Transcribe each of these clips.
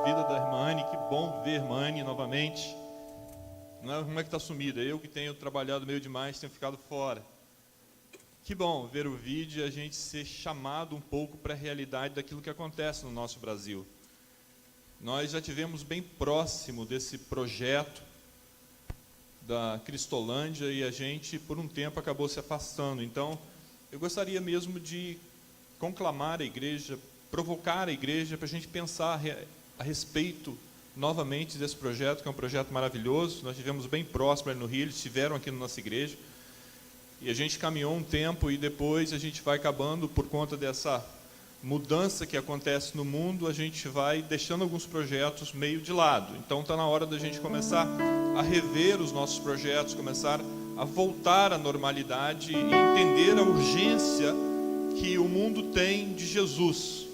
vida da irmã Anne. Que bom ver a irmã Anne novamente. Não é a irmã que está sumida, eu que tenho trabalhado meio demais, tenho ficado fora. Que bom ver o vídeo e a gente ser chamado um pouco para a realidade daquilo que acontece no nosso Brasil. Nós já tivemos bem próximo desse projeto da Cristolândia e a gente, por um tempo, acabou se afastando. Então, eu gostaria mesmo de conclamar a igreja, provocar a igreja para a gente pensar a respeito novamente desse projeto, que é um projeto maravilhoso. Nós tivemos bem próximo ali no Rio, eles estiveram aqui na nossa igreja, e a gente caminhou um tempo e depois a gente vai acabando, por conta dessa mudança que acontece no mundo, a gente vai deixando alguns projetos meio de lado. Então está na hora da gente começar a rever os nossos projetos, começar a voltar à normalidade e entender a urgência que o mundo tem de Jesus.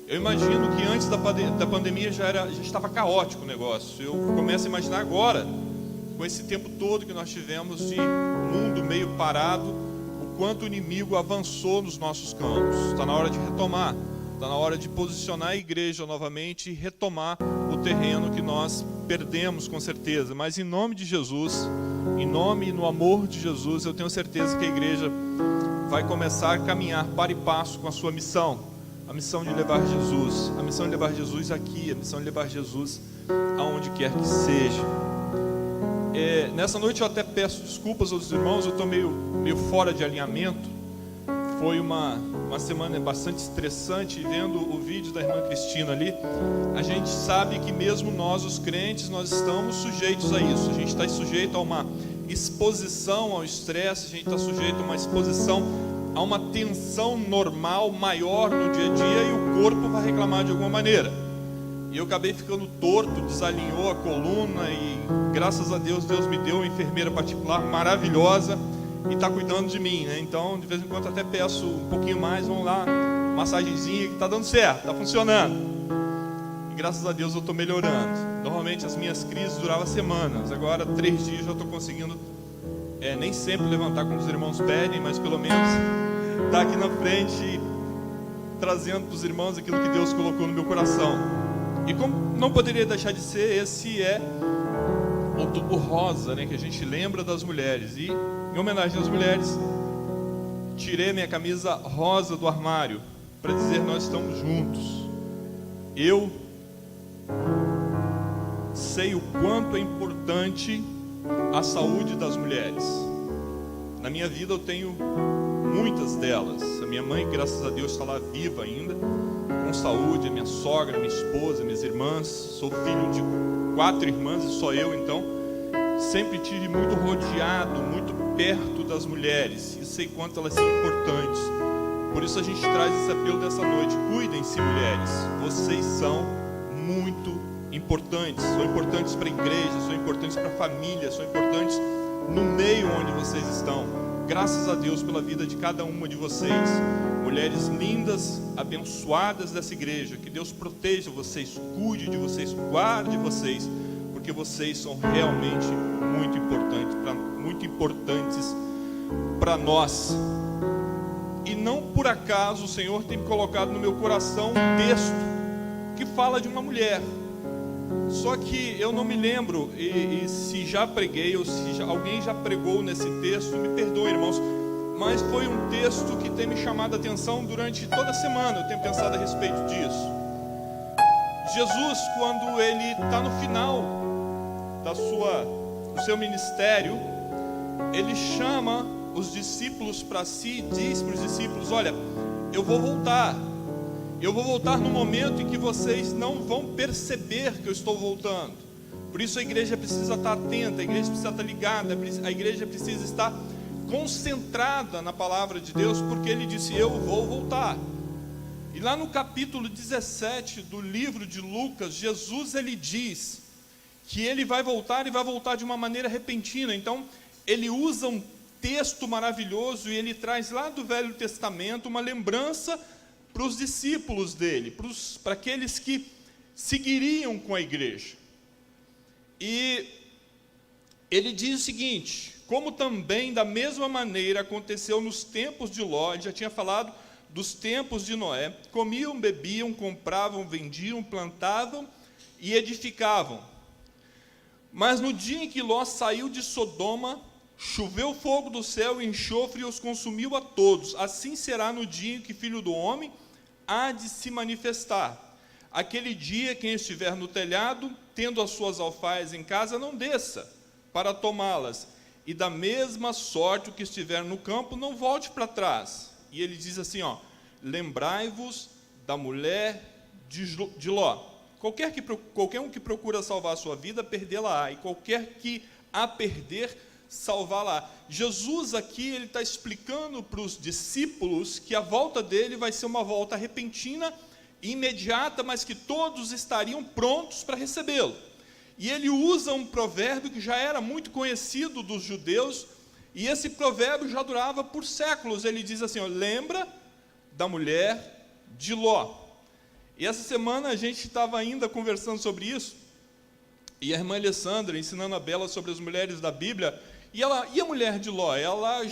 Eu imagino que antes da pandemia já estava caótico o negócio. Eu começo a imaginar agora, com esse tempo todo que nós tivemos de mundo meio parado, o quanto o inimigo avançou nos nossos campos. Está na hora de retomar, está na hora de posicionar a igreja novamente e retomar o terreno que nós perdemos com certeza. Mas em nome de Jesus, em nome e no amor de Jesus, eu tenho certeza que a igreja vai começar a caminhar para e passo com a sua missão. A missão de levar Jesus, a missão de levar Jesus aqui, a missão de levar Jesus aonde quer que seja. Nessa noite eu até peço desculpas aos irmãos, eu estou meio fora de alinhamento. Foi uma semana bastante estressante, vendo o vídeo da irmã Cristina ali. A gente sabe que mesmo nós, os crentes, nós estamos sujeitos a isso. A gente está sujeito a uma exposição ao estresse, a gente está sujeito a uma exposição a uma tensão normal maior no dia a dia, e o corpo vai reclamar de alguma maneira. E eu acabei ficando torto, desalinhou a coluna, e graças a Deus, Deus me deu uma enfermeira particular maravilhosa e está cuidando de mim, né? Então, de vez em quando até peço um pouquinho mais, vamos lá, massagenzinha, que está dando certo, está funcionando. E graças a Deus eu estou melhorando. Normalmente as minhas crises duravam semanas, agora 3 dias já estou conseguindo, nem sempre levantar como os irmãos pedem, mas pelo menos estar aqui na frente, trazendo para os irmãos aquilo que Deus colocou no meu coração. E como não poderia deixar de ser, esse é o Outubro Rosa, né, que a gente lembra das mulheres. E em homenagem às mulheres, tirei minha camisa rosa do armário para dizer: nós estamos juntos. Eu sei o quanto é importante a saúde das mulheres. Na minha vida eu tenho muitas delas. A minha mãe, graças a Deus, está lá viva ainda, com saúde. A minha sogra, minha esposa, minhas irmãs. Sou filho de 4 irmãs e só eu, então sempre tive muito rodeado, muito perto das mulheres, e sei quanto elas são importantes. Por isso a gente traz esse apelo dessa noite: cuidem-se, mulheres, vocês são muito importantes. São importantes para a igreja, são importantes para a família, são importantes no meio onde vocês estão. Graças a Deus pela vida de cada uma de vocês, mulheres lindas, abençoadas dessa igreja. Que Deus proteja vocês, cuide de vocês, guarde vocês, porque vocês são realmente muito importantes para nós. E não por acaso o Senhor tem colocado no meu coração um texto que fala de uma mulher. Só que eu não me lembro e se já preguei ou se alguém já pregou nesse texto, me perdoem, irmãos, mas foi um texto que tem me chamado a atenção durante toda a semana. Eu tenho pensado a respeito disso. Jesus, quando ele está no final do seu ministério, ele chama os discípulos para si, diz para os discípulos: olha, eu vou voltar no momento em que vocês não vão perceber que eu estou voltando. Por isso a igreja precisa estar atenta, a igreja precisa estar ligada, a igreja precisa estar concentrada na palavra de Deus, porque ele disse: eu vou voltar. E lá no capítulo 17 do livro de Lucas, Jesus ele diz que ele vai voltar, e vai voltar de uma maneira repentina. Então ele usa um texto maravilhoso e ele traz lá do Velho Testamento uma lembrança para os discípulos dele, para aqueles que seguiriam com a igreja. E ele diz o seguinte: como também da mesma maneira aconteceu nos tempos de Ló. Ele já tinha falado dos tempos de Noé: comiam, bebiam, compravam, vendiam, plantavam e edificavam. Mas no dia em que Ló saiu de Sodoma, choveu fogo do céu e enxofre e os consumiu a todos. Assim será no dia em que Filho do Homem há de se manifestar. Aquele dia, quem estiver no telhado, tendo as suas alfaias em casa, não desça para tomá-las. E da mesma sorte o que estiver no campo, não volte para trás. E ele diz assim, lembrai-vos da mulher de Ló. Qualquer um que procura salvar a sua vida, perdê-la-á. E qualquer que a perder, salvá-la. Jesus aqui, ele está explicando para os discípulos que a volta dele vai ser uma volta repentina, imediata, mas que todos estariam prontos para recebê-lo. E ele usa um provérbio que já era muito conhecido dos judeus, e esse provérbio já durava por séculos. Ele diz assim, lembra da mulher de Ló. E essa semana a gente estava ainda conversando sobre isso, e a irmã Alessandra ensinando a Bela sobre as mulheres da Bíblia, e a mulher de Ló? Ela, a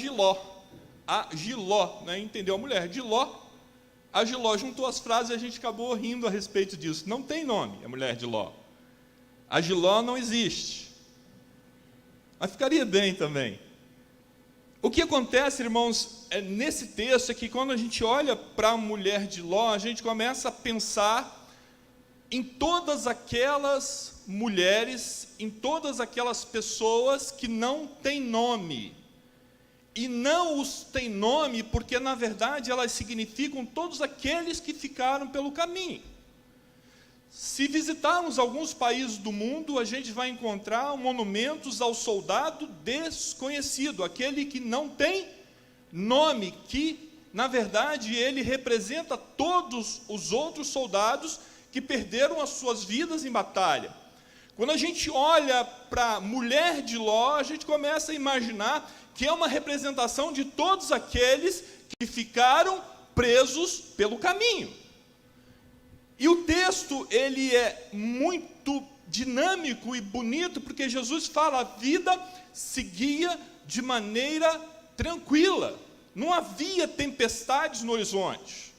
Giló, né? Entendeu? A mulher de Ló, a Giló juntou as frases e a gente acabou rindo a respeito disso. Não tem nome, a mulher de Ló. A Giló não existe. Mas ficaria bem também. O que acontece, irmãos, nesse texto é que quando a gente olha para a mulher de Ló, a gente começa a pensar em todas aquelas mulheres, em todas aquelas pessoas que não têm nome. E não os têm nome porque, na verdade, elas significam todos aqueles que ficaram pelo caminho. Se visitarmos alguns países do mundo, a gente vai encontrar monumentos ao soldado desconhecido, aquele que não tem nome, que, na verdade, ele representa todos os outros soldados que perderam as suas vidas em batalha. Quando a gente olha para a mulher de Ló, a gente começa a imaginar que é uma representação de todos aqueles que ficaram presos pelo caminho. E o texto, ele é muito dinâmico e bonito, porque Jesus fala, a vida seguia de maneira tranquila. Não havia tempestades no horizonte.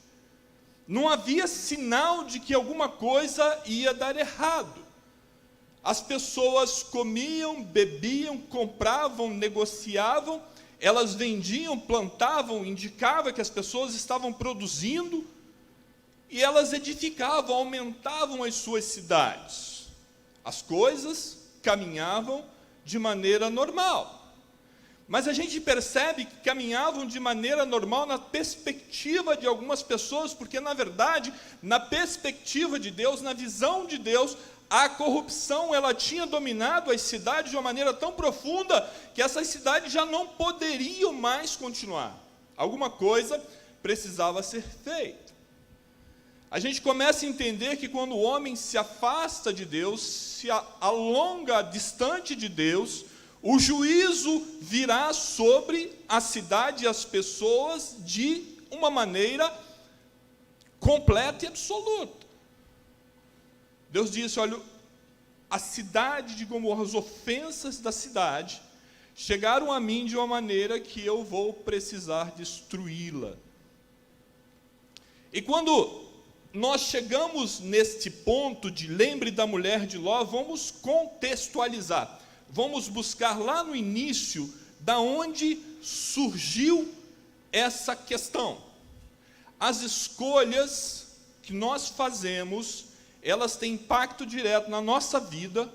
Não havia sinal de que alguma coisa ia dar errado. As pessoas comiam, bebiam, compravam, negociavam, elas vendiam, plantavam, indicava que as pessoas estavam produzindo, e elas edificavam, aumentavam as suas cidades. As coisas caminhavam de maneira normal. Mas a gente percebe que caminhavam de maneira normal na perspectiva de algumas pessoas, porque, na verdade, na perspectiva de Deus, na visão de Deus, a corrupção ela tinha dominado as cidades de uma maneira tão profunda que essas cidades já não poderiam mais continuar. Alguma coisa precisava ser feita. A gente começa a entender que quando o homem se afasta de Deus, se alonga distante de Deus, o juízo virá sobre a cidade e as pessoas de uma maneira completa e absoluta. Deus disse, olha, a cidade de Gomorra, as ofensas da cidade, chegaram a mim de uma maneira que eu vou precisar destruí-la. E quando nós chegamos neste ponto de lembre da mulher de Ló, vamos contextualizar. Vamos buscar lá no início, da onde surgiu essa questão. As escolhas que nós fazemos, elas têm impacto direto na nossa vida,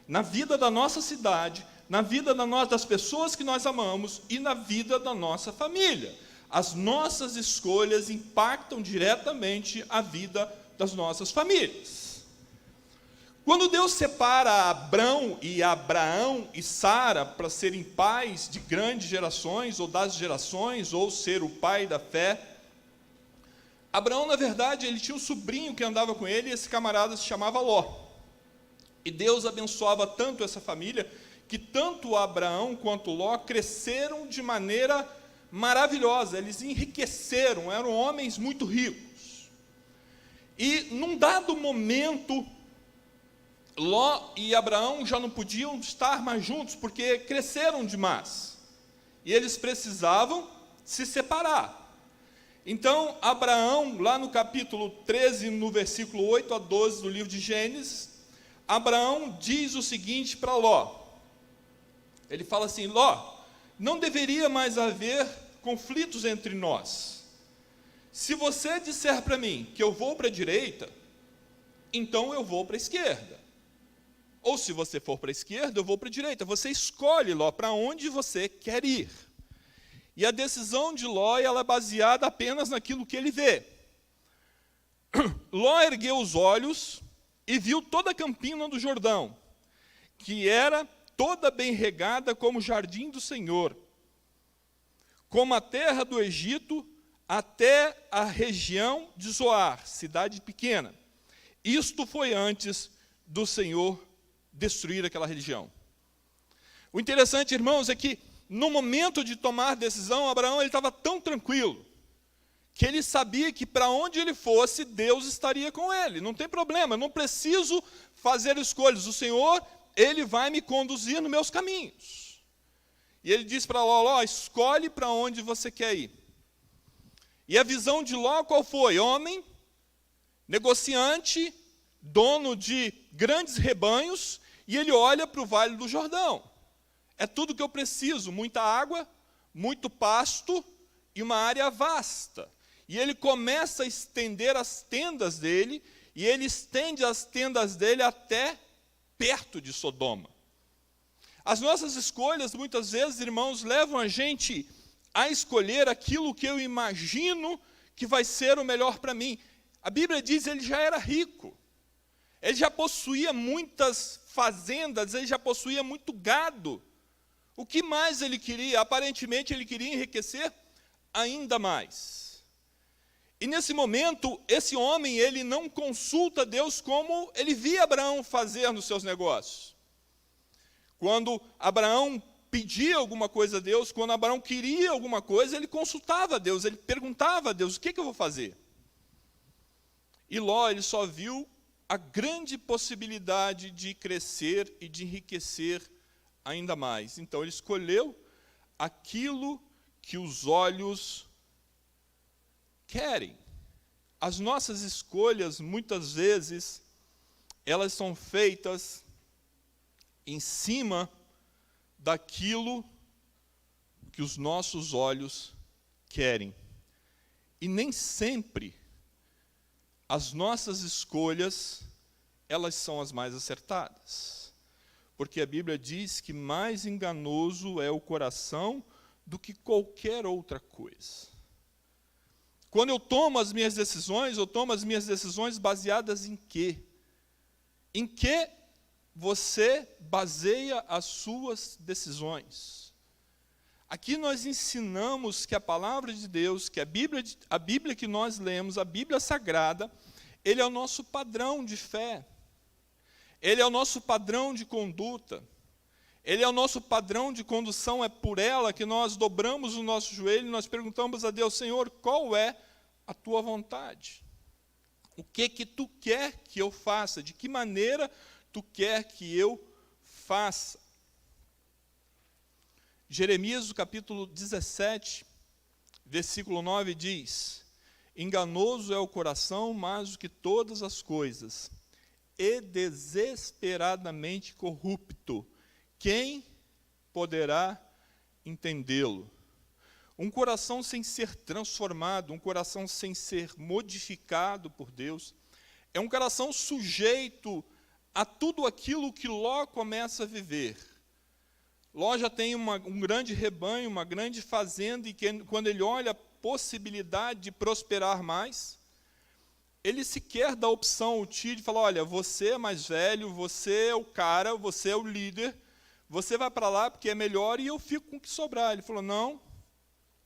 na vida da nossa cidade, na vida das pessoas que nós amamos e na vida da nossa família. As nossas escolhas impactam diretamente a vida das nossas famílias. Quando Deus separa Abrão e Sara para serem pais de grandes gerações, ou das gerações, ou ser o pai da fé, Abraão, na verdade, ele tinha um sobrinho que andava com ele, e esse camarada se chamava Ló. E Deus abençoava tanto essa família, que tanto Abraão quanto Ló cresceram de maneira maravilhosa, eles enriqueceram, eram homens muito ricos. E num dado momento, Ló e Abraão já não podiam estar mais juntos, porque cresceram demais. E eles precisavam se separar. Então, Abraão, lá no capítulo 13, no versículo 8 a 12 do livro de Gênesis, Abraão diz o seguinte para Ló. Ele fala assim: Ló, não deveria mais haver conflitos entre nós. Se você disser para mim que eu vou para a direita, então eu vou para a esquerda. Ou se você for para a esquerda, eu vou para a direita. Você escolhe, Ló, para onde você quer ir. E a decisão de Ló, ela é baseada apenas naquilo que ele vê. Ló ergueu os olhos e viu toda a campina do Jordão, que era toda bem regada como o jardim do Senhor, como a terra do Egito, até a região de Zoar, cidade pequena. Isto foi antes do Senhor destruir aquela região. O interessante, irmãos, é que no momento de tomar decisão, Abraão ele estava tão tranquilo, que ele sabia que para onde ele fosse, Deus estaria com ele. Não tem problema, eu não preciso fazer escolhas. O Senhor, Ele vai me conduzir nos meus caminhos. E ele diz para Ló: Ló, escolhe para onde você quer ir. E a visão de Ló qual foi? Homem, negociante, dono de grandes rebanhos, e ele olha para o Vale do Jordão. É tudo que eu preciso, muita água, muito pasto e uma área vasta. E ele começa a estender as tendas dele, e ele estende as tendas dele até perto de Sodoma. As nossas escolhas, muitas vezes, irmãos, levam a gente a escolher aquilo que eu imagino que vai ser o melhor para mim. A Bíblia diz que ele já era rico, ele já possuía muitas fazendas, ele já possuía muito gado. O que mais ele queria? Aparentemente, ele queria enriquecer ainda mais. E nesse momento, esse homem, ele não consulta Deus como ele via Abraão fazer nos seus negócios. Quando Abraão pedia alguma coisa a Deus, quando Abraão queria alguma coisa, ele consultava a Deus, ele perguntava a Deus: o que eu vou fazer? E Ló, ele só viu a grande possibilidade de crescer e de enriquecer ainda mais. Então, ele escolheu aquilo que os olhos querem. As nossas escolhas, muitas vezes, elas são feitas em cima daquilo que os nossos olhos querem. E nem sempre as nossas escolhas, elas são as mais acertadas. Porque a Bíblia diz que mais enganoso é o coração do que qualquer outra coisa. Quando eu tomo as minhas decisões, eu tomo as minhas decisões baseadas em quê? Em que você baseia as suas decisões? Aqui nós ensinamos que a palavra de Deus, que a Bíblia que nós lemos, a Bíblia Sagrada, ele é o nosso padrão de fé. Ele é o nosso padrão de conduta. Ele é o nosso padrão de condução, é por ela que nós dobramos o nosso joelho e nós perguntamos a Deus: Senhor, qual é a tua vontade? O que tu quer que eu faça? De que maneira tu quer que eu faça? Jeremias, no capítulo 17, versículo 9, diz: enganoso é o coração mais do que todas as coisas, e desesperadamente corrupto. Quem poderá entendê-lo? Um coração sem ser transformado, um coração sem ser modificado por Deus, é um coração sujeito a tudo aquilo que Ló começa a viver. Ló já tem um grande rebanho, uma grande fazenda, e quando ele olha a possibilidade de prosperar mais, ele sequer dá a opção ao tio de falar: olha, você é mais velho, você é o cara, você é o líder, você vai para lá porque é melhor e eu fico com o que sobrar. Ele falou: não,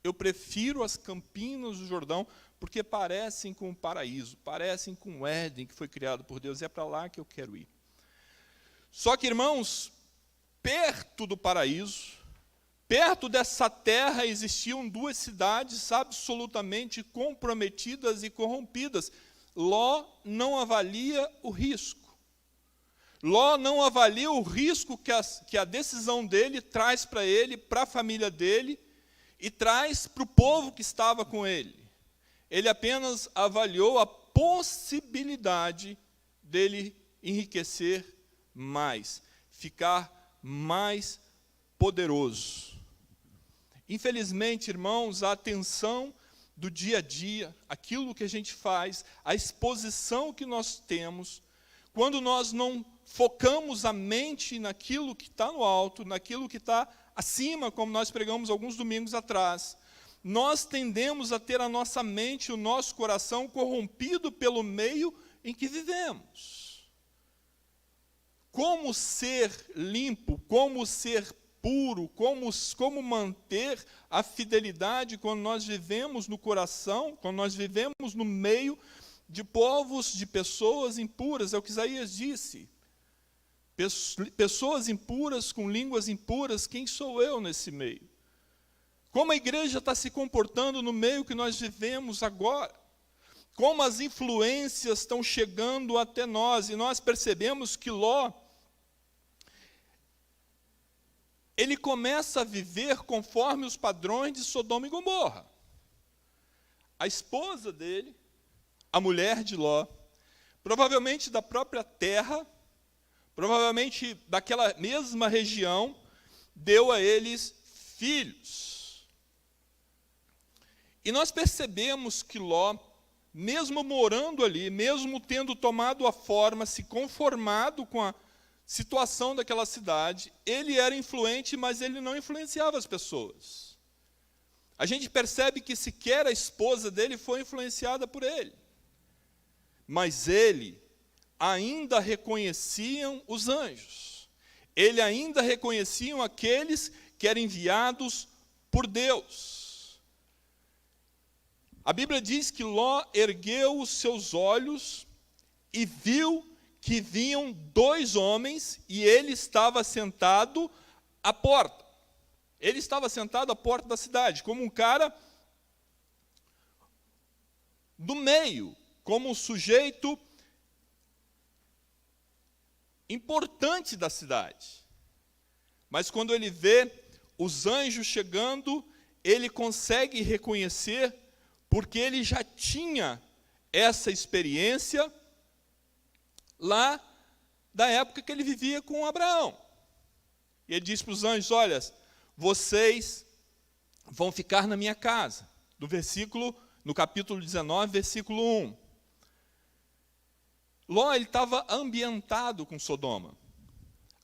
eu prefiro as campinas do Jordão, porque parecem com o paraíso, parecem com o Éden que foi criado por Deus, é para lá que eu quero ir. Só que, irmãos, perto do paraíso, perto dessa terra, existiam duas cidades absolutamente comprometidas e corrompidas. Ló não avalia o risco. Ló não avalia o risco que a decisão dele traz para ele, para a família dele, e traz para o povo que estava com ele. Ele apenas avaliou a possibilidade dele enriquecer mais, ficar mais poderoso. Infelizmente, irmãos, a atenção do dia a dia, aquilo que a gente faz, a exposição que nós temos, quando nós não focamos a mente naquilo que está no alto, naquilo que está acima, como nós pregamos alguns domingos atrás, nós tendemos a ter a nossa mente, o nosso coração corrompido pelo meio em que vivemos. Como ser limpo, como ser puro, como manter a fidelidade quando nós vivemos no coração, quando nós vivemos no meio de povos, de pessoas impuras, é o que Isaías disse. Pessoas impuras com línguas impuras, quem sou eu nesse meio? Como a igreja está se comportando no meio que nós vivemos agora? Como as influências estão chegando até nós? E nós percebemos que Ló, ele começa a viver conforme os padrões de Sodoma e Gomorra. A esposa dele, a mulher de Ló, provavelmente da própria terra, provavelmente daquela mesma região, deu a eles filhos. E nós percebemos que Ló, mesmo morando ali, mesmo tendo tomado a forma, se conformado com a situação daquela cidade, ele era influente, mas ele não influenciava as pessoas. A gente percebe que sequer a esposa dele foi influenciada por ele. Mas ele ainda reconheciam os anjos. Ele ainda reconheciam aqueles que eram enviados por Deus. A Bíblia diz que Ló ergueu os seus olhos e viu que vinham 2 homens e ele estava sentado à porta. Ele estava sentado à porta da cidade, como um cara do meio, como um sujeito importante da cidade. Mas quando ele vê os anjos chegando, ele consegue reconhecer, porque ele já tinha essa experiência lá da época que ele vivia com Abraão. E ele diz para os anjos: olha, vocês vão ficar na minha casa. No capítulo 19, versículo 1. Ló, ele estava ambientado com Sodoma.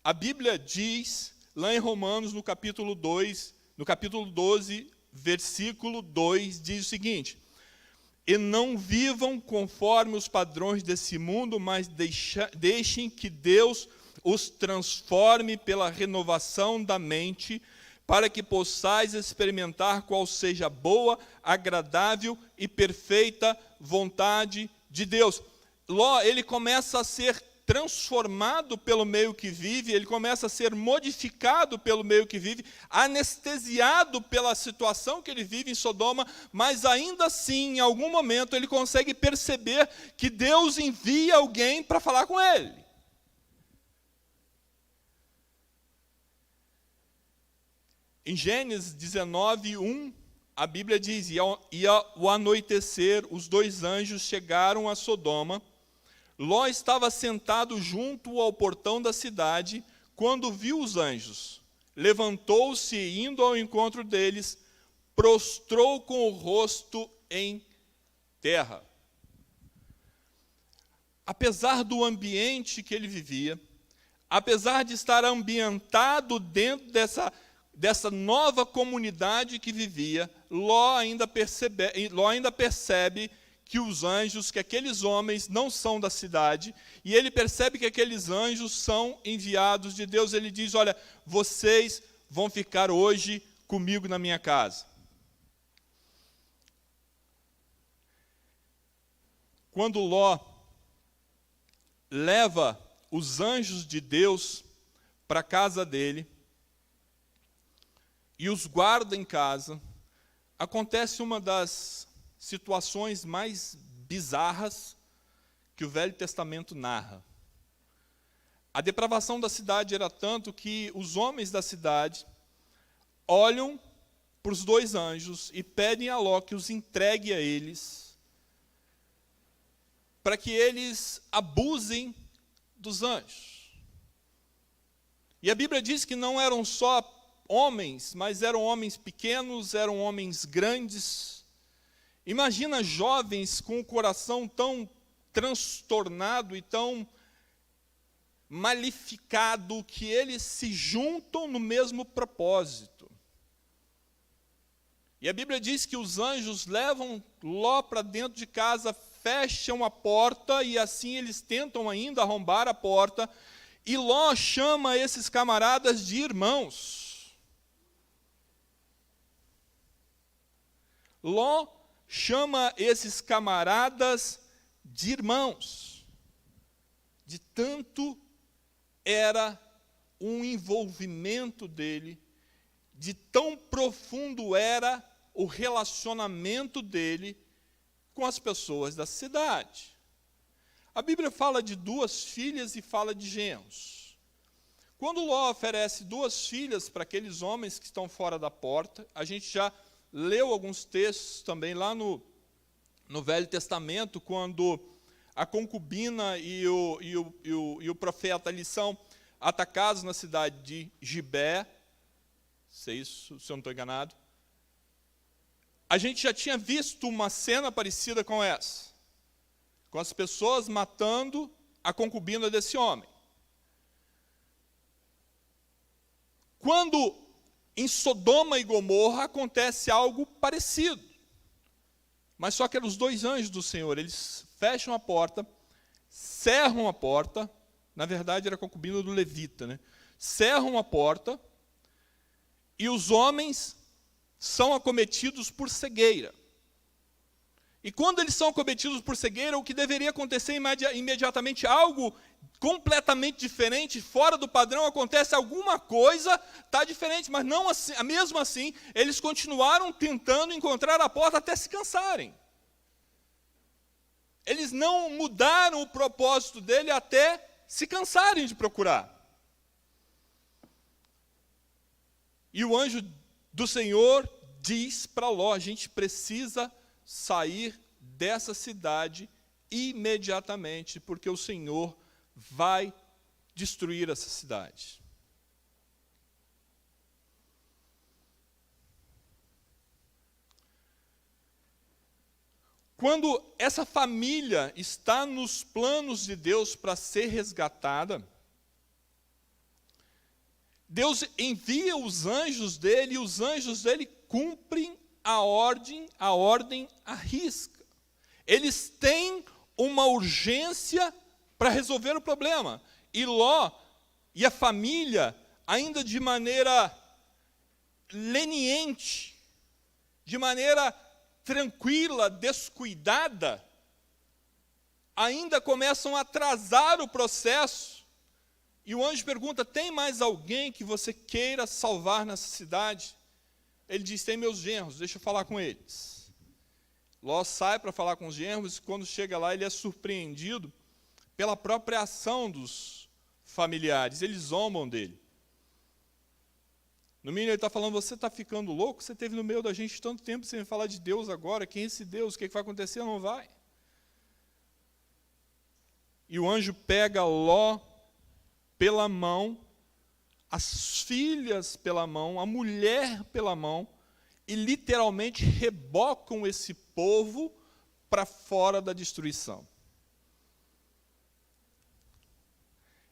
A Bíblia diz, lá em Romanos, no capítulo 12, versículo 2, diz o seguinte: e não vivam conforme os padrões desse mundo, mas deixem que Deus os transforme pela renovação da mente, para que possais experimentar qual seja a boa, agradável e perfeita vontade de Deus. Ló, ele começa a ser transformado pelo meio que vive, ele começa a ser modificado pelo meio que vive, anestesiado pela situação que ele vive em Sodoma, mas ainda assim, em algum momento, ele consegue perceber que Deus envia alguém para falar com ele. Em Gênesis 19, 1, a Bíblia diz: e ao anoitecer, os 2 anjos chegaram a Sodoma. Ló estava sentado junto ao portão da cidade, quando viu os anjos. Levantou-se e, indo ao encontro deles, prostrou com o rosto em terra. Apesar do ambiente que ele vivia, apesar de estar ambientado dentro dessa nova comunidade que vivia, Ló ainda percebe que os anjos, que aqueles homens não são da cidade, e ele percebe que aqueles anjos são enviados de Deus. Ele diz: olha, vocês vão ficar hoje comigo na minha casa. Quando Ló leva os anjos de Deus para a casa dele e os guarda em casa, acontece uma das situações mais bizarras que o Velho Testamento narra. A depravação da cidade era tanto que os homens da cidade olham para os 2 anjos e pedem a Ló que os entregue a eles, para que eles abusem dos anjos. E a Bíblia diz que não eram só homens, mas eram homens pequenos, eram homens grandes. Imagina jovens com o coração tão transtornado e tão malificado que eles se juntam no mesmo propósito. E a Bíblia diz que os anjos levam Ló para dentro de casa, fecham a porta e assim eles tentam ainda arrombar a porta. E Ló chama esses camaradas de irmãos. Ló chama esses camaradas de irmãos. De tanto era um envolvimento dele, de tão profundo era o relacionamento dele com as pessoas da cidade. A Bíblia fala de 2 filhas e fala de genros. Quando Ló oferece 2 filhas para aqueles homens que estão fora da porta, a gente já leu alguns textos também lá no Velho Testamento, quando a concubina e o profeta ali são atacados na cidade de Gibé, se eu não estou enganado. A gente já tinha visto uma cena parecida com essa, com as pessoas matando a concubina desse homem. Quando em Sodoma e Gomorra acontece algo parecido, mas só que eram os 2 anjos do Senhor, eles fecham a porta, cerram a porta, na verdade era a concubina do levita, né? Cerram a porta, e os homens são acometidos por cegueira. E quando eles são acometidos por cegueira, o que deveria acontecer imediatamente, algo completamente diferente, fora do padrão, acontece alguma coisa, está diferente, mas não assim, mesmo assim, eles continuaram tentando encontrar a porta até se cansarem. Eles não mudaram o propósito dele até se cansarem de procurar. E o anjo do Senhor diz para Ló: a gente precisa sair dessa cidade imediatamente, porque o Senhor vai destruir essa cidade. Quando essa família está nos planos de Deus para ser resgatada, Deus envia os anjos dele, e os anjos dele cumprem a ordem à risca. Eles têm uma urgência para resolver o problema. E Ló e a família, ainda de maneira leniente, de maneira tranquila, descuidada, ainda começam a atrasar o processo. E o anjo pergunta: tem mais alguém que você queira salvar nessa cidade? Ele diz: tem meus genros, deixa eu falar com eles. Ló sai para falar com os genros, e quando chega lá, ele é surpreendido pela própria ação dos familiares. Eles zombam dele. No mínimo ele está falando: você está ficando louco? Você esteve no meio da gente tanto tempo sem falar de Deus agora. Quem é esse Deus? O que vai acontecer? Não vai. E o anjo pega Ló pela mão, as filhas pela mão, a mulher pela mão, e literalmente rebocam esse povo para fora da destruição.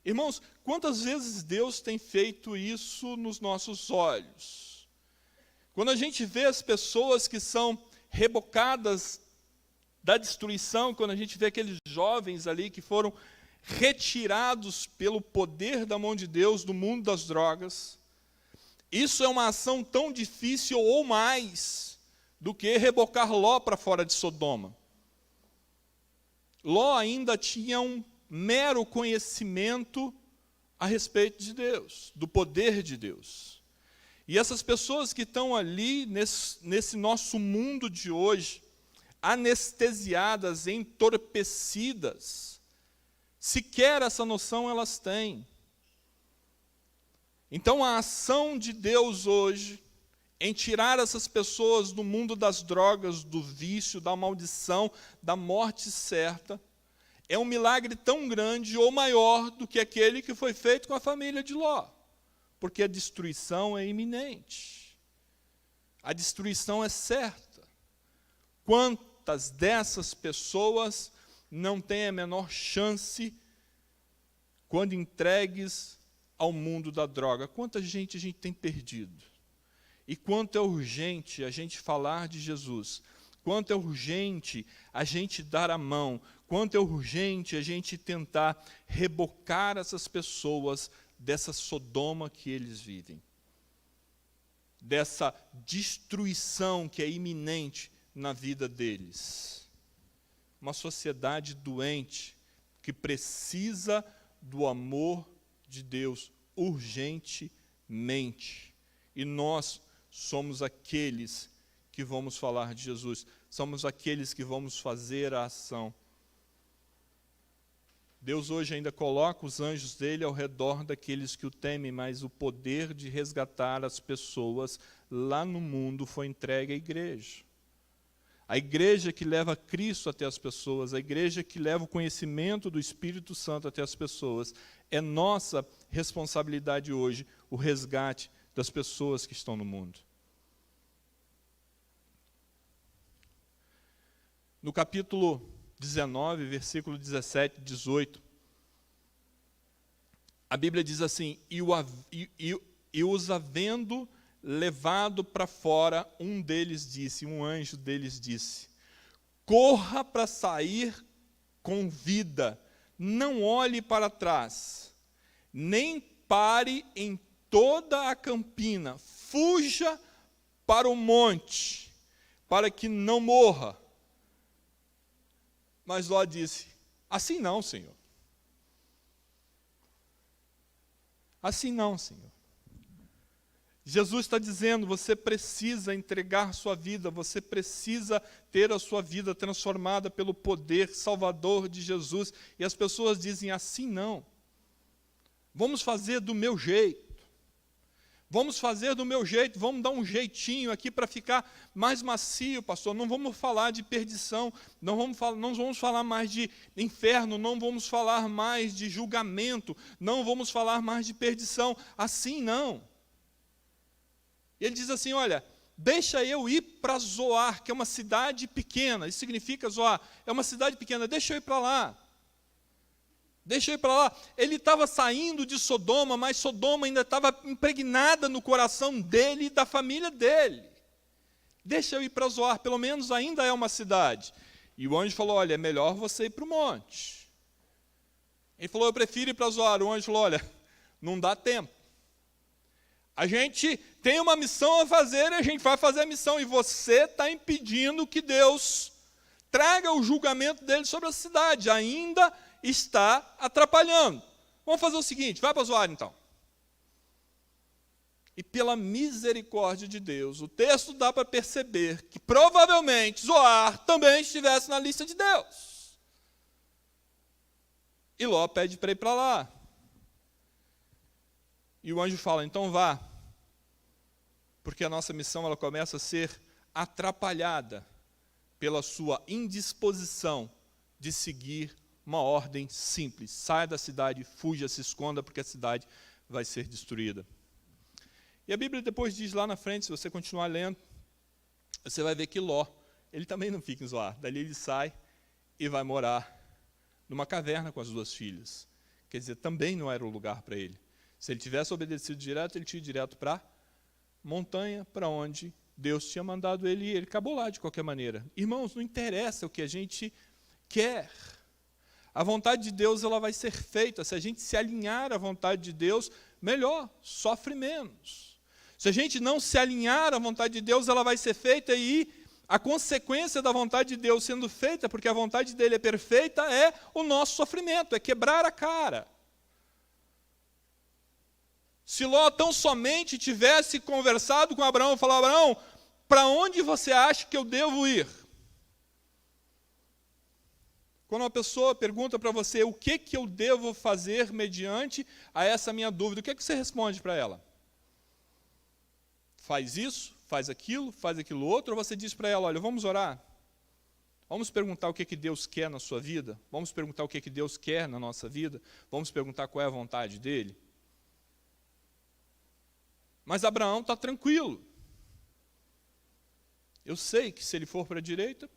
Irmãos, quantas vezes Deus tem feito isso nos nossos olhos? Quando a gente vê as pessoas que são rebocadas da destruição, quando a gente vê aqueles jovens ali que foram retirados pelo poder da mão de Deus do mundo das drogas, isso é uma ação tão difícil ou mais do que rebocar Ló para fora de Sodoma. Ló ainda tinha um mero conhecimento a respeito de Deus, do poder de Deus. E essas pessoas que estão ali nesse nosso mundo de hoje, anestesiadas, entorpecidas, sequer essa noção elas têm. Então a ação de Deus hoje em tirar essas pessoas do mundo das drogas, do vício, da maldição, da morte certa, é um milagre tão grande ou maior do que aquele que foi feito com a família de Ló. porque a destruição é iminente. A destruição é certa. Quantas dessas pessoas não têm a menor chance quando entregues ao mundo da droga? Quanta gente a gente tem perdido? E quanto é urgente a gente falar de Jesus, quanto é urgente a gente dar a mão, quanto é urgente a gente tentar rebocar essas pessoas dessa Sodoma que eles vivem, dessa destruição que é iminente na vida deles. Uma sociedade doente que precisa do amor de Deus urgentemente. E nós somos aqueles que vamos falar de Jesus, somos aqueles que vamos fazer a ação. Deus hoje ainda coloca os anjos dele ao redor daqueles que o temem, mas o poder de resgatar as pessoas lá no mundo foi entregue à igreja. A igreja que leva Cristo até as pessoas, a igreja que leva o conhecimento do Espírito Santo até as pessoas, é nossa responsabilidade hoje o resgate das pessoas que estão no mundo. No capítulo 19, versículo 17 e 18, a Bíblia diz assim: e os havendo levado para fora, um anjo deles disse, corra para sair com vida, não olhe para trás, nem pare em toda a campina, fuja para o monte, para que não morra. Mas Ló disse, assim não, Senhor. Assim não, Senhor. Jesus está dizendo, você precisa entregar sua vida, você precisa ter a sua vida transformada pelo poder salvador de Jesus. E as pessoas dizem, assim não. Vamos fazer do meu jeito. Vamos fazer do meu jeito, vamos dar um jeitinho aqui para ficar mais macio, pastor. Não vamos falar de perdição, não vamos falar mais de inferno, não vamos falar mais de julgamento, não vamos falar mais de perdição. Assim não. Ele diz assim, olha, deixa eu ir para Zoar, que é uma cidade pequena. Isso significa Zoar, é uma cidade pequena, deixa eu ir para lá. Deixa eu ir para lá. Ele estava saindo de Sodoma, mas Sodoma ainda estava impregnada no coração dele e da família dele. Deixa eu ir para Zoar, pelo menos ainda é uma cidade. E o anjo falou, olha, é melhor você ir para o monte. Ele falou, eu prefiro ir para Zoar. O anjo falou, olha, não dá tempo. A gente tem uma missão a fazer e a gente vai fazer a missão. E você está impedindo que Deus traga o julgamento dele sobre a cidade. Ainda está atrapalhando. Vamos fazer o seguinte, vai para Zoar então. E pela misericórdia de Deus, o texto dá para perceber que provavelmente Zoar também estivesse na lista de Deus. E Ló pede para ir para lá. E o anjo fala, então vá, porque a nossa missão ela começa a ser atrapalhada pela sua indisposição de seguir uma ordem simples. Saia da cidade, fuja, se esconda, porque a cidade vai ser destruída. E a Bíblia depois diz lá na frente, se você continuar lendo, você vai ver que Ló, ele também não fica em Zoar. Dali ele sai e vai morar numa caverna com as duas filhas. Quer dizer, também não era o lugar para ele. Se ele tivesse obedecido direto, ele tinha ido direto para a montanha, para onde Deus tinha mandado ele ir. Ele acabou lá de qualquer maneira. Irmãos, não interessa o que a gente quer. A vontade de Deus ela vai ser feita. Se a gente se alinhar à vontade de Deus, melhor, sofre menos. Se a gente não se alinhar à vontade de Deus, ela vai ser feita e a consequência da vontade de Deus sendo feita, porque a vontade dele é perfeita, é o nosso sofrimento, é quebrar a cara. Se Ló tão somente tivesse conversado com Abraão, falou, Abraão, para onde você acha que eu devo ir? Quando uma pessoa pergunta para você o que eu devo fazer mediante a essa minha dúvida, o que você responde para ela? Faz isso, faz aquilo outro, ou você diz para ela, olha, vamos orar? Vamos perguntar o que Deus quer na sua vida? Vamos perguntar o que Deus quer na nossa vida? Vamos perguntar qual é a vontade dele? Mas Abraão está tranquilo. Eu sei que se ele for para a direita,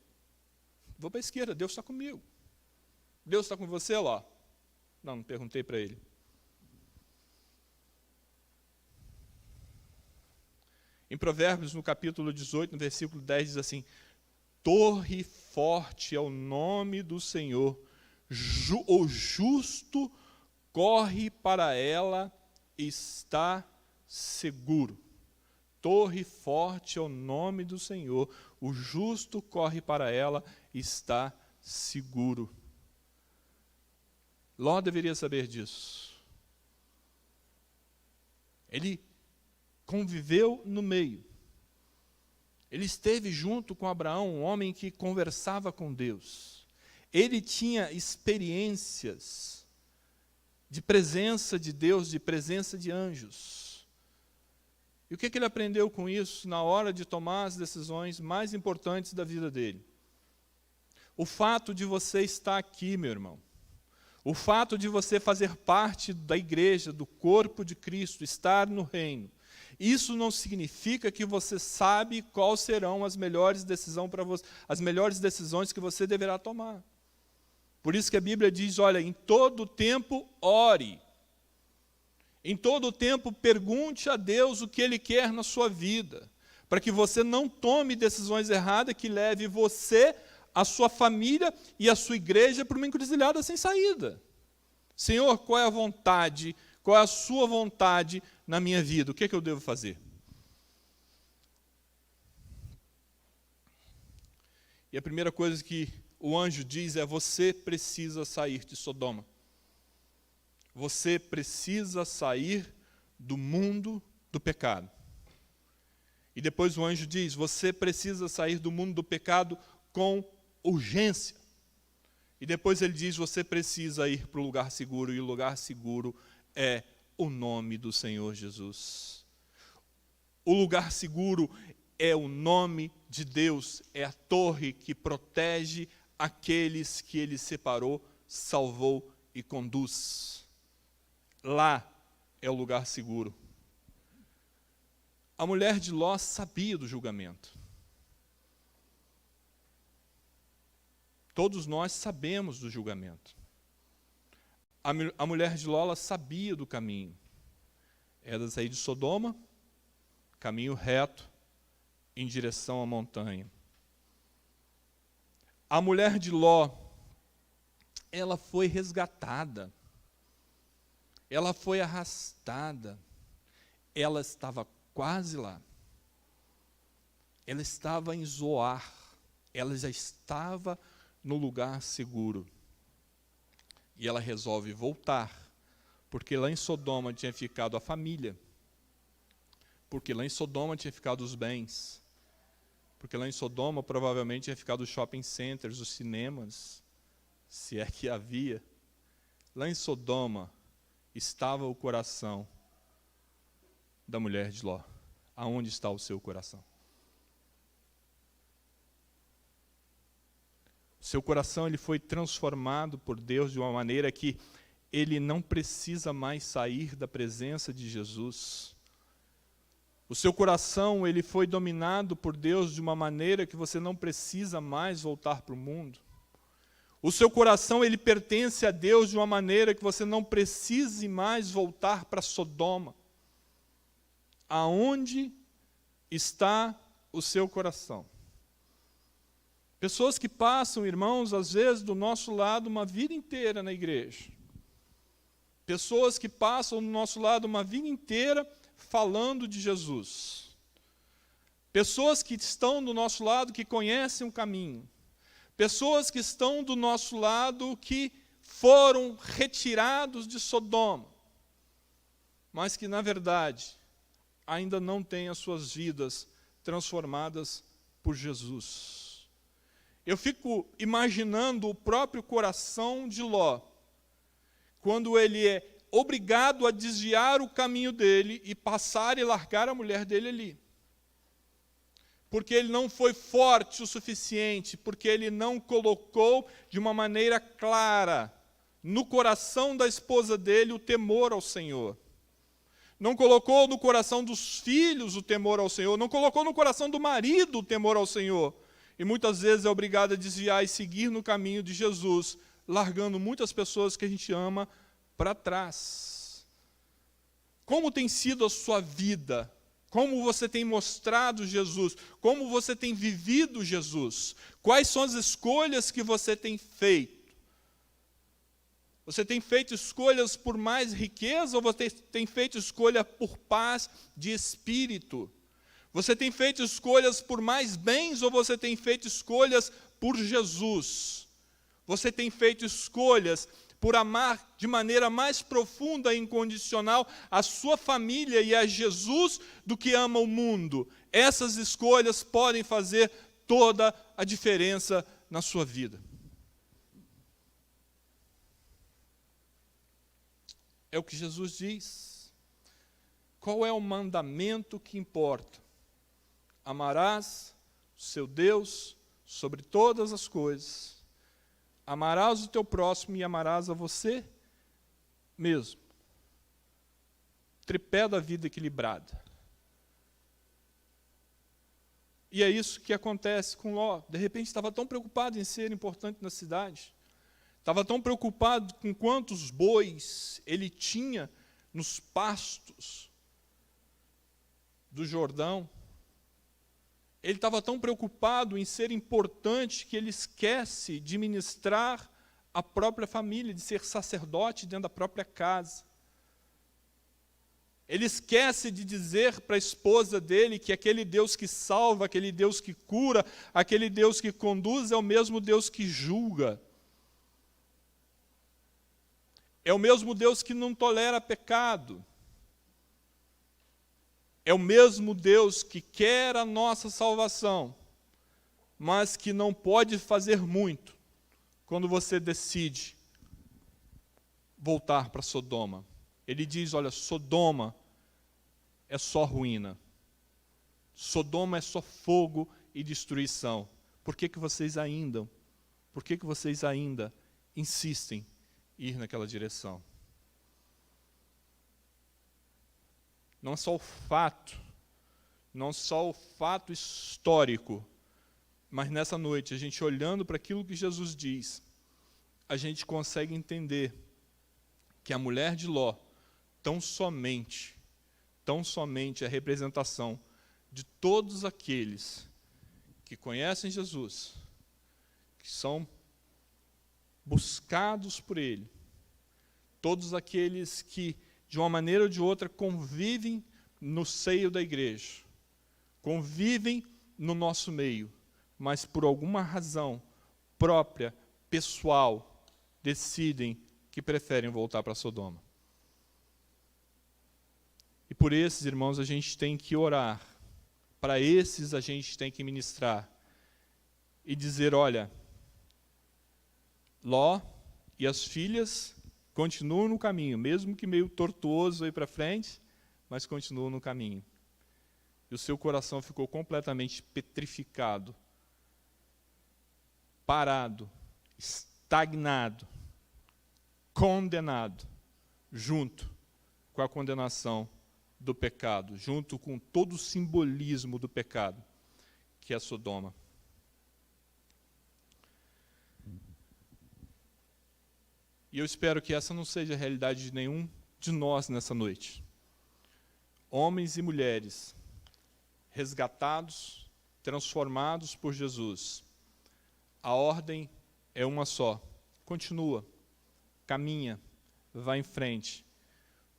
vou para a esquerda, Deus está comigo. Deus está com você, Ló? Não perguntei para ele. Em Provérbios, no capítulo 18, no versículo 10, diz assim: torre forte é o nome do Senhor, o justo corre para ela e está seguro. Torre forte é o nome do Senhor, o justo corre para ela e está seguro. Ló deveria saber disso. Ele conviveu no meio. Ele esteve junto com Abraão, um homem que conversava com Deus. Ele tinha experiências de presença de Deus, de presença de anjos. E o que ele aprendeu com isso na hora de tomar as decisões mais importantes da vida dele? O fato de você estar aqui, meu irmão, o fato de você fazer parte da igreja, do corpo de Cristo, estar no reino, isso não significa que você sabe quais serão as melhores decisões para você, as melhores decisões que você deverá tomar. Por isso que a Bíblia diz, olha, em todo tempo ore. Em todo tempo pergunte a Deus o que Ele quer na sua vida, para que você não tome decisões erradas que leve você, a sua família e a sua igreja para uma encruzilhada sem saída. Senhor, qual é a vontade, qual é a sua vontade na minha vida? O que é que eu devo fazer? E a primeira coisa que o anjo diz é: você precisa sair de Sodoma. Você precisa sair do mundo do pecado. E depois o anjo diz: você precisa sair do mundo do pecado com urgência. E depois ele diz: você precisa ir para o lugar seguro, e o lugar seguro é o nome do Senhor Jesus. O lugar seguro é o nome de Deus, é a torre que protege aqueles que Ele separou, salvou e conduz. Lá é o lugar seguro. A mulher de Ló sabia do julgamento. Todos nós sabemos do julgamento. A mulher de Ló sabia do caminho. Era sair de Sodoma, caminho reto, em direção à montanha. A mulher de Ló, ela foi resgatada. Ela foi arrastada. Ela estava quase lá. Ela estava em Zoar. Ela já estava no lugar seguro. E ela resolve voltar, porque lá em Sodoma tinha ficado a família, porque lá em Sodoma tinha ficado os bens, porque lá em Sodoma provavelmente tinha ficado os shopping centers, os cinemas, se é que havia. Lá em Sodoma estava o coração da mulher de Ló. Aonde está o seu coração? Seu coração ele foi transformado por Deus de uma maneira que ele não precisa mais sair da presença de Jesus. O seu coração ele foi dominado por Deus de uma maneira que você não precisa mais voltar para o mundo. O seu coração ele pertence a Deus de uma maneira que você não precise mais voltar para Sodoma. Aonde está o seu coração? Pessoas que passam, irmãos, às vezes do nosso lado uma vida inteira na igreja. Pessoas que passam do nosso lado uma vida inteira falando de Jesus. Pessoas que estão do nosso lado que conhecem o caminho. Pessoas que estão do nosso lado que foram retirados de Sodoma, mas que, na verdade, ainda não têm as suas vidas transformadas por Jesus. Eu fico imaginando o próprio coração de Ló, quando ele é obrigado a desviar o caminho dele e passar e largar a mulher dele ali. Porque ele não foi forte o suficiente, porque ele não colocou de uma maneira clara no coração da esposa dele o temor ao Senhor. não colocou no coração dos filhos o temor ao Senhor, não colocou no coração do marido o temor ao Senhor. E muitas vezes é obrigado a desviar e seguir no caminho de Jesus, largando muitas pessoas que a gente ama para trás. Como tem sido a sua vida? Como você tem mostrado Jesus? Como você tem vivido Jesus? Quais são as escolhas que você tem feito? Você tem feito escolhas por mais riqueza ou você tem feito escolha por paz de espírito? Você tem feito escolhas por mais bens ou você tem feito escolhas por Jesus? Você tem feito escolhas por amar de maneira mais profunda e incondicional a sua família e a Jesus do que ama o mundo? Essas escolhas podem fazer toda a diferença na sua vida. É o que Jesus diz. Qual é o mandamento que importa? Amarás o seu Deus sobre todas as coisas. Amarás o teu próximo e amarás a você mesmo. Tripé da vida equilibrada. E é isso que acontece com Ló. De repente estava tão preocupado em ser importante na cidade. Estava tão preocupado com quantos bois ele tinha nos pastos do Jordão. Ele estava tão preocupado em ser importante que ele esquece de ministrar a própria família, de ser sacerdote dentro da própria casa. Ele esquece de dizer para a esposa dele que aquele Deus que salva, aquele Deus que cura, aquele Deus que conduz é o mesmo Deus que julga. É o mesmo Deus que não tolera pecado. É o mesmo Deus que quer a nossa salvação, mas que não pode fazer muito quando você decide voltar para Sodoma. Ele diz, olha, Sodoma é só ruína. Sodoma é só fogo e destruição. Por que vocês ainda insistem em ir naquela direção? Não só o fato histórico, mas nessa noite, a gente olhando para aquilo que Jesus diz, a gente consegue entender que a mulher de Ló, tão somente é a representação de todos aqueles que conhecem Jesus, que são buscados por Ele, todos aqueles que, de uma maneira ou de outra, convivem no seio da igreja, convivem no nosso meio, mas por alguma razão própria, pessoal, decidem que preferem voltar para Sodoma. E por esses, irmãos, a gente tem que orar, para esses a gente tem que ministrar, e dizer, olha, Ló e as filhas continuam no caminho, mesmo que meio tortuoso aí para frente, mas continuam no caminho. E o seu coração ficou completamente petrificado, parado, estagnado, condenado, junto com a condenação do pecado, junto com todo o simbolismo do pecado, que é Sodoma. E eu espero que essa não seja a realidade de nenhum de nós nessa noite. Homens e mulheres resgatados, transformados por Jesus. A ordem é uma só. Continua, caminha, vai em frente,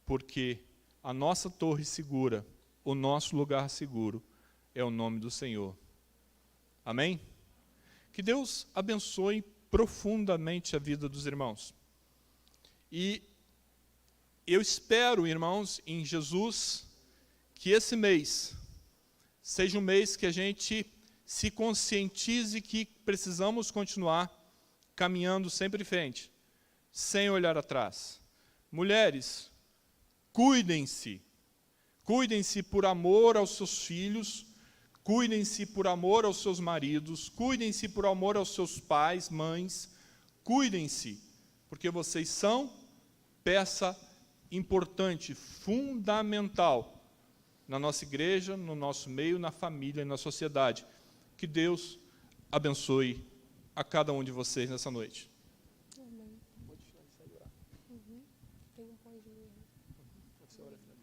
porque a nossa torre segura, o nosso lugar seguro, é o nome do Senhor. Amém? Que Deus abençoe profundamente a vida dos irmãos. E eu espero, irmãos, em Jesus, que esse mês seja um mês que a gente se conscientize que precisamos continuar caminhando sempre em frente, sem olhar atrás. Mulheres, cuidem-se por amor aos seus filhos, cuidem-se por amor aos seus maridos, cuidem-se por amor aos seus pais, mães, cuidem-se, porque vocês são peça importante, fundamental na nossa igreja, no nosso meio, na família e na sociedade. Que Deus abençoe a cada um de vocês nessa noite.